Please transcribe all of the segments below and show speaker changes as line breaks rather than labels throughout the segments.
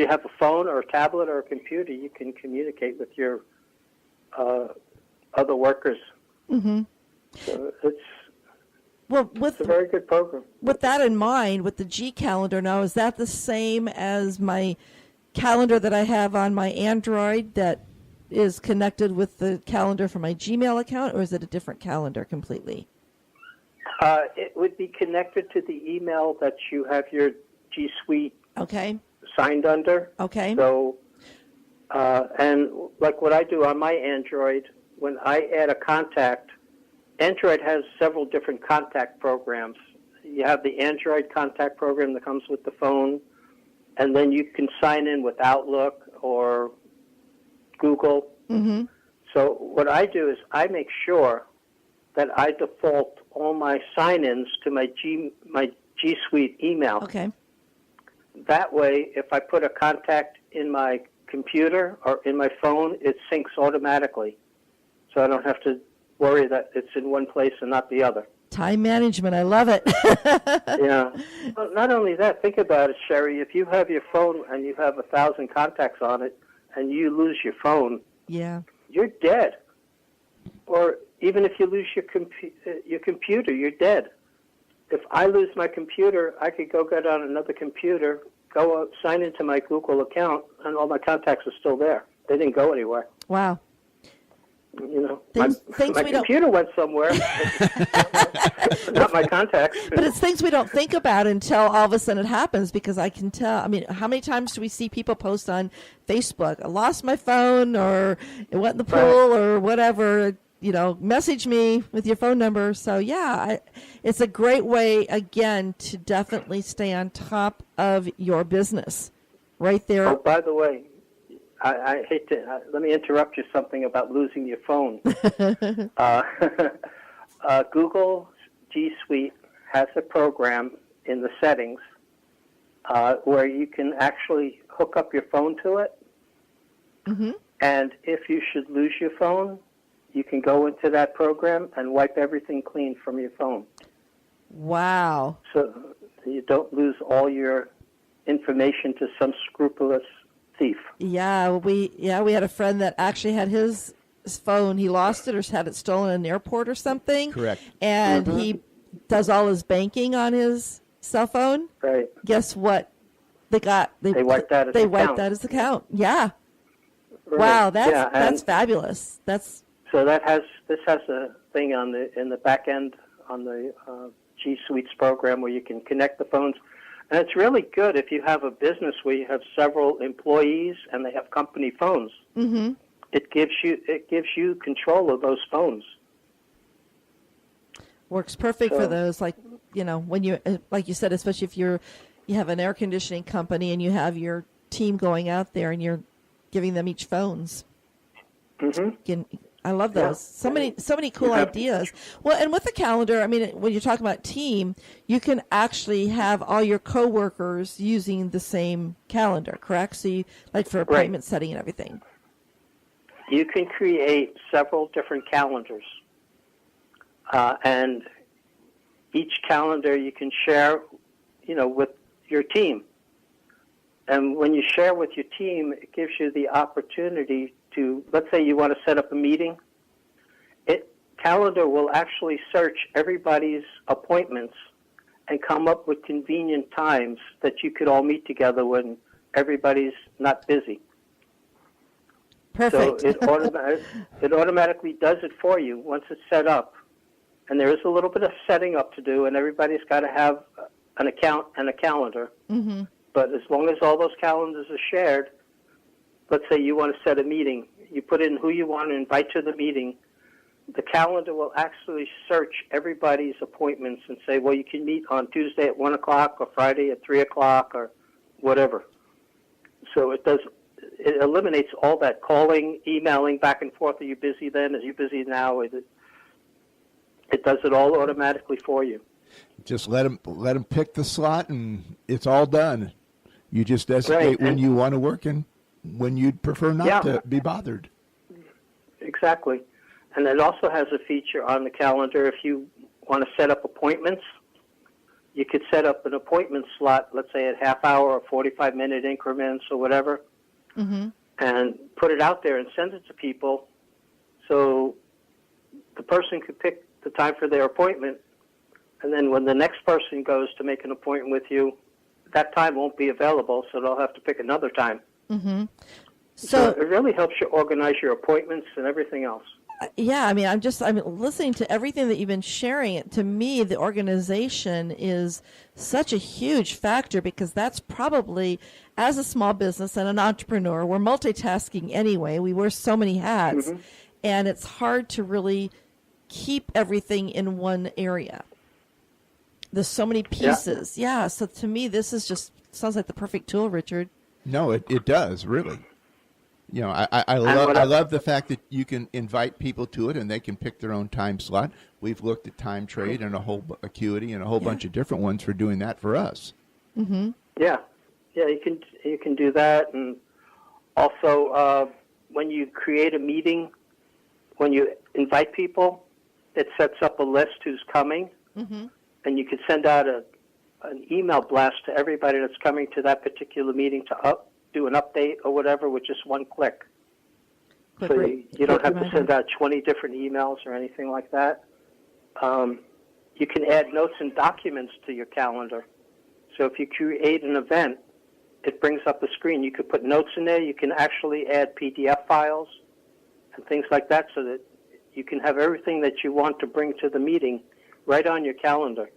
you have a phone or a tablet or a computer, you can communicate with your other workers.
Mm-hmm.
So it's a very good program.
With that in mind, with the G Calendar now, is that the same as my calendar that I have on my Android that is connected with the calendar for my Gmail account, or is it a different calendar completely?
It would be connected to the email that you have your G Suite signed under.
Okay.
So, and like what I do on my Android, when I add a contact, Android has several different contact programs. You have the Android contact program that comes with the phone, and then you can sign in with Outlook or Google.
Mm-hmm.
So what I do is I make sure that I default all my sign-ins to my G Suite email.
Okay.
That way, if I put a contact in my computer or in my phone, it syncs automatically. So I don't have to worry that it's in one place and not the other.
Time management, I love it.
Yeah. Well, not only that, think about it, Cheri. If you have your phone and you have 1,000 contacts on it and you lose your phone, you're dead. Or even if you lose your computer, you're dead. If I lose my computer, I could go get on another computer, go sign into my Google account, and all my contacts are still there. They didn't go anywhere.
Wow.
You know,
things
my computer went somewhere, not my contacts.
But it's things we don't think about until all of a sudden it happens, because I can tell. I mean, how many times do we see people post on Facebook, I lost my phone, or it went in the pool, or whatever, you know, message me with your phone number. So, yeah, it's a great way, again, to definitely stay on top of your business right there.
Oh, by the way, I hate to, let me interrupt you something about losing your phone. Google G Suite has a program in the settings where you can actually hook up your phone to it.
Mm-hmm.
And if you should lose your phone, you can go into that program and wipe everything clean from your phone.
Wow.
So you don't lose all your information to some scrupulous thief.
Yeah, we had a friend that actually had his phone. He lost it or had it stolen in an airport or something.
Correct.
And he does all his banking on his cell phone.
Right.
Guess what? They wiped out his account. They wiped out his account. Yeah.
Right.
Wow, that's fabulous.
So this has a thing in the back end on the G Suite's program where you can connect the phones. And it's really good if you have a business where you have several employees and they have company phones.
Mm-hmm.
It gives you control of those phones.
Works perfect for those, like, you know, when you, like you said, especially if you have an air conditioning company and you have your team going out there and you're giving them each phones.
Mm-hmm.
I love those.
Yeah.
So many cool ideas. Well, and with the calendar, I mean, when you're talking about team, you can actually have all your coworkers using the same calendar, correct? So you, like for appointment setting and everything.
You can create several different calendars. And each calendar you can share, you know, with your team. And when you share with your team, it gives you the opportunity to, let's say you want to set up a meeting. Calendar will actually search everybody's appointments and come up with convenient times that you could all meet together when everybody's not busy.
Perfect.
So it automatically does it for you once it's set up. And there is a little bit of setting up to do, and everybody's got to have an account and a calendar.
Mm-hmm.
But as long as all those calendars are shared, let's say you want to set a meeting, you put in who you want to invite to the meeting, the calendar will actually search everybody's appointments and say, well, you can meet on Tuesday at 1 o'clock or Friday at 3 o'clock or whatever. So it eliminates all that calling, emailing back and forth. Are you busy then? Are you busy now? It does it all automatically for you.
Just let them pick the slot and it's all done. You just designate when you want to work and when you'd prefer not to be bothered.
Exactly. And it also has a feature on the calendar if you want to set up appointments. you could set up an appointment slot, let's say at half hour or 45-minute increments or whatever, and put it out there and send it to people so the person could pick the time for their appointment, and then when the next person goes to make an appointment with you, that time won't be available, so they'll have to pick another time. So it really helps you organize your appointments and everything else.
Yeah, I mean, I'm listening to everything that you've been sharing. To me, the organization is such a huge factor because that's probably, as a small business and an entrepreneur, we're multitasking anyway. We wear so many hats, and it's hard to really keep everything in one area. There's so many pieces. Yeah, so to me, this is just sounds like the perfect tool, Richard.
No, it does, really. You know, I love the fact that you can invite people to it and they can pick their own time slot. We've looked at Time Trade and a whole Acuity and a whole bunch of different ones for doing that for us.
Yeah, you can do that, and also when you create a meeting, when you invite people, it sets up a list who's coming, and you can send out an email blast to everybody that's coming to that particular meeting to do an update or whatever with just one click. So you don't have to send out 20 different emails or anything like that. You can add notes and documents to your calendar. So if you create an event, it brings up a screen. You could put notes in there. You can actually add PDF files and things like that so that you can have everything that you want to bring to the meeting right on your calendar.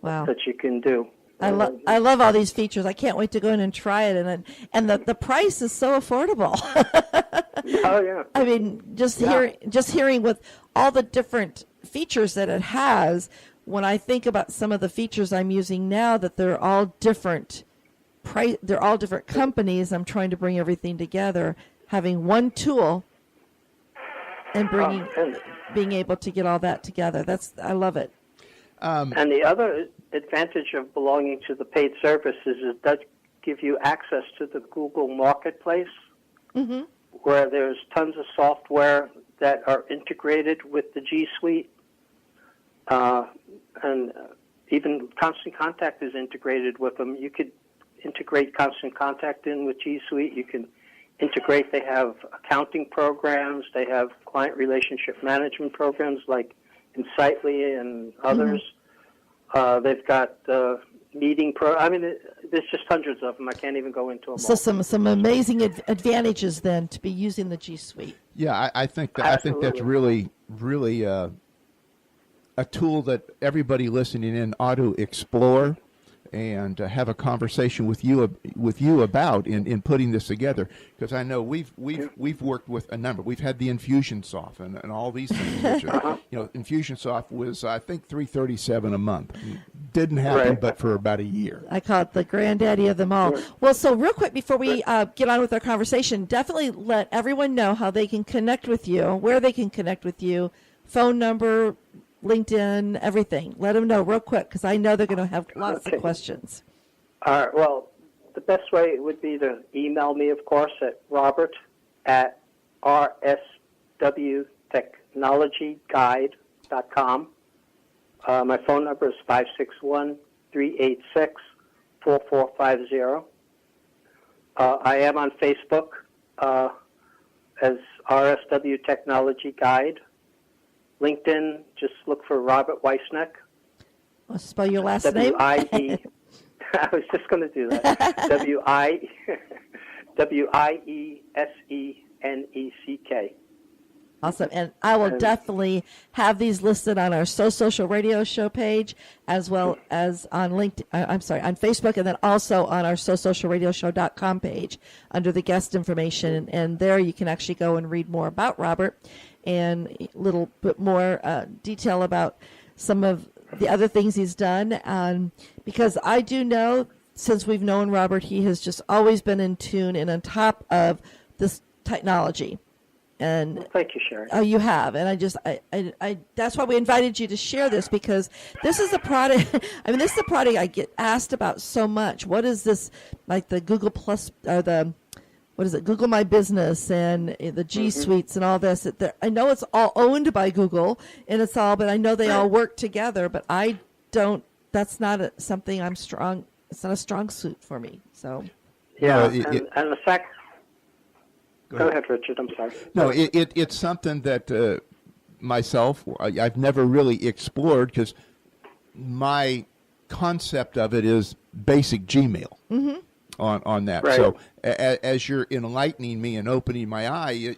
Wow.
That you can do.
I love all these features. I can't wait to go in and try it, and the price is so affordable.
Oh yeah.
I mean, just hearing with all the different features that it has. When I think about some of the features I'm using now, that they're all different they're all different companies. I'm trying to bring everything together, having one tool, and being able to get all that together. I love it.
And the other advantage of belonging to the paid service is it does give you access to the Google Marketplace, where there's tons of software that are integrated with the G Suite, and even Constant Contact is integrated with them. You could integrate Constant Contact in with G Suite. You can integrate. They have accounting programs. They have client relationship management programs like Insightly and others. They've got meeting I mean, there's just hundreds of them. I can't even go into them.
So some amazing advantages then to be using the G Suite.
Yeah, I think that's really a tool that everybody listening in ought to explore and have a conversation with you about in putting this together, because I know we've worked with a number. We've had the Infusionsoft and all these things. Which are, Infusionsoft was I think $337 a month. Didn't happen, but for about a year.
I call it the granddaddy of them all. Right. Well, so real quick before we get on with our conversation, definitely let everyone know how they can connect with you, where they can connect with you, phone number, LinkedIn, everything. Let them know real quick, because I know they're going to have lots of questions.
All right. Well, the best way would be to email me, of course, at robert@rswtechnologyguide.com. My phone number is 561-386-4450. I am on Facebook as RSW Technology Guide. LinkedIn, just look for Robert Wieseneck.
I'll spell your last name.
W-I-E. I was just going to do that. W-I-E-S-E-N-E-C-K.
Awesome. And I will definitely have these listed on our social radio show page, as well as on on Facebook, and then also on our socialradioshow.com page under the guest information. And there you can actually go and read more about Robert and a little bit more detail about some of the other things he's done. Because I do know, since we've known Robert, he has just always been in tune and on top of this technology. And
well, thank you, Cheri.
Oh, you have, and I that's why we invited you to share this, because this is a product. I mean, this is a product I get asked about so much. What is this, like the Google Plus or the what is it? Google My Business and the G Suites and all this. I know it's all owned by Google, and it's all, but I know they all work together. But I don't. That's not something I'm strong. It's not a strong suit for me. So.
Yeah,
No,
and the fact. Go ahead, Richard. I'm sorry.
No, it's something that myself, I've never really explored because my concept of it is basic Gmail on that.
Right.
So as you're enlightening me and opening my eye,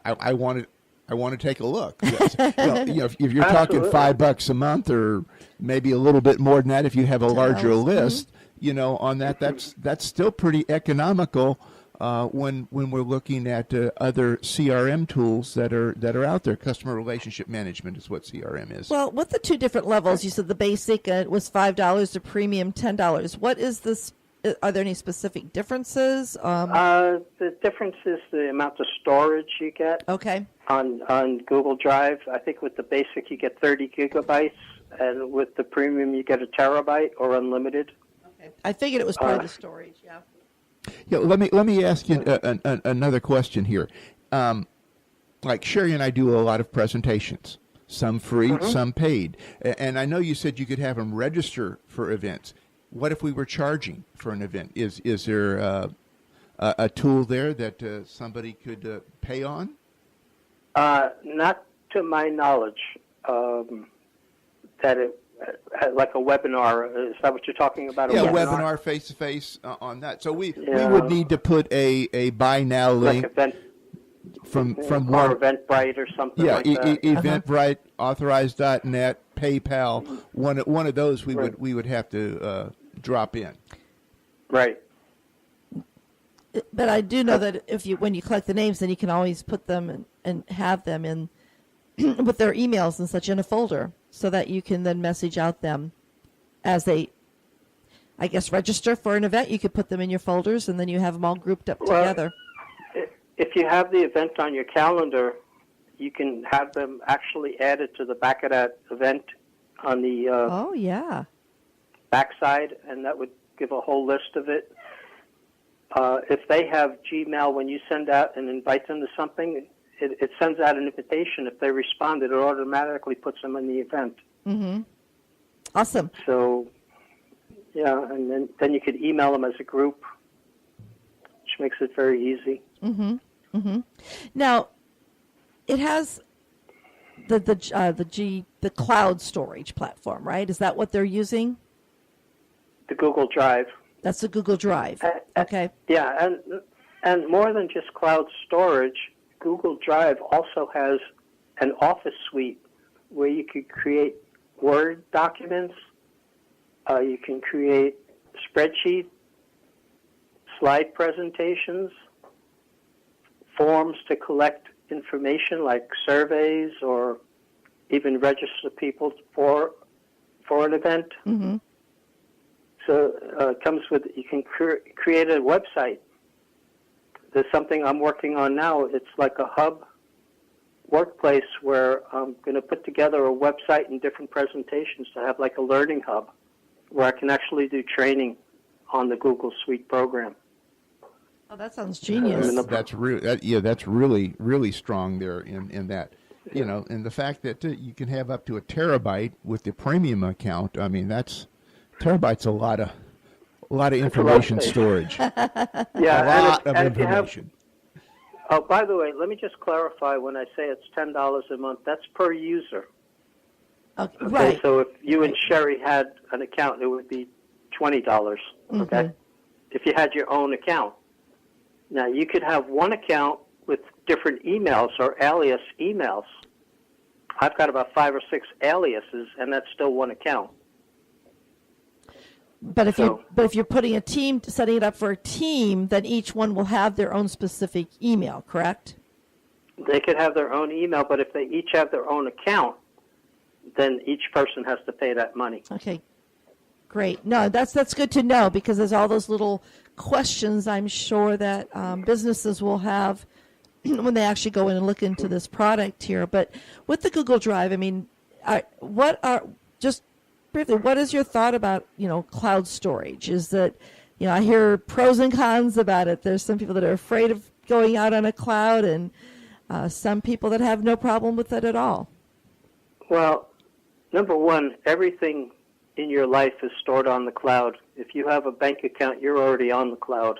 I want to take a look. Yes. If you're talking $5 a month or maybe a little bit more than that, if you have a larger list, on that, that's still pretty economical. When we're looking at other CRM tools that are out there. Customer relationship management is what CRM is.
Well, with the two different levels, you said the basic was $5, the premium $10. What is this? Are there any specific differences?
The difference is the amount of storage you get.
Okay.
On Google Drive. I think with the basic you get 30 gigabytes, and with the premium you get a terabyte or unlimited.
Okay. I figured it was part of the storage. Yeah.
Yeah, let me ask you another question here. Like Cheri and I do a lot of presentations, some free, some paid, and I know you said you could have them register for events. What if we were charging for an event? Is there a tool there that somebody could pay on?
Not to my knowledge. That it. Like a webinar, is that what you're talking about?
Yeah, webinar face-to-face on that. So we would need to put a buy now link
like
from
or Eventbrite or something like that.
Eventbrite, Authorize.net, PayPal. One of those we would have to drop in.
Right.
But I do know that when you collect the names, then you can always put them and have them in with their emails and such in a folder, so that you can then message out them as they, I guess, register for an event. You could put them in your folders, and then you have them all grouped up together.
If you have the event on your calendar, you can have them actually added to the back of that event on the backside, and that would give a whole list of it. If they have Gmail, when you send out and invite them to something, it sends out an invitation. If they respond, it automatically puts them in the event.
Mm-hmm. Awesome.
So, yeah, and then you could email them as a group, which makes it very easy.
Mm-hmm. Mm-hmm. Now, it has the cloud storage platform, right? Is that what they're using?
The Google Drive.
That's the Google Drive. Okay.
Yeah, and more than just cloud storage, Google Drive also has an office suite where you could create Word documents, you can create spreadsheets, slide presentations, forms to collect information like surveys, or even register people for an event.
Mm-hmm.
So it comes with, you can create a website. There's something I'm working on now. It's like a hub workplace where I'm going to put together a website and different presentations to have like a learning hub where I can actually do training on the Google Suite program.
Oh, that sounds genius.
That's really strong there in that. You know, and the fact that you can have up to a terabyte with the premium account. I mean, terabyte's a lot of information storage.
Yeah,
of information.
Oh, by the way, let me just clarify. When I say it's $10 a month, that's per user.
Okay, right.
So if you and Cheri had an account, it would be $20.
Mm-hmm.
Okay. If you had your own account. Now you could have one account with different emails or alias emails. I've got about 5 or 6 aliases, and that's still one account.
But if you're putting a team, setting it up for a team, then each one will have their own specific email, correct?
They could have their own email, but if they each have their own account, then each person has to pay that money.
Okay, great. No, that's good to know, because there's all those little questions I'm sure that businesses will have when they actually go in and look into this product here. But with the Google Drive, I mean, briefly, what is your thought about, cloud storage? Is that, I hear pros and cons about it. There's some people that are afraid of going out on a cloud, and some people that have no problem with it at all.
Well, number one, everything in your life is stored on the cloud. If you have a bank account, you're already on the cloud.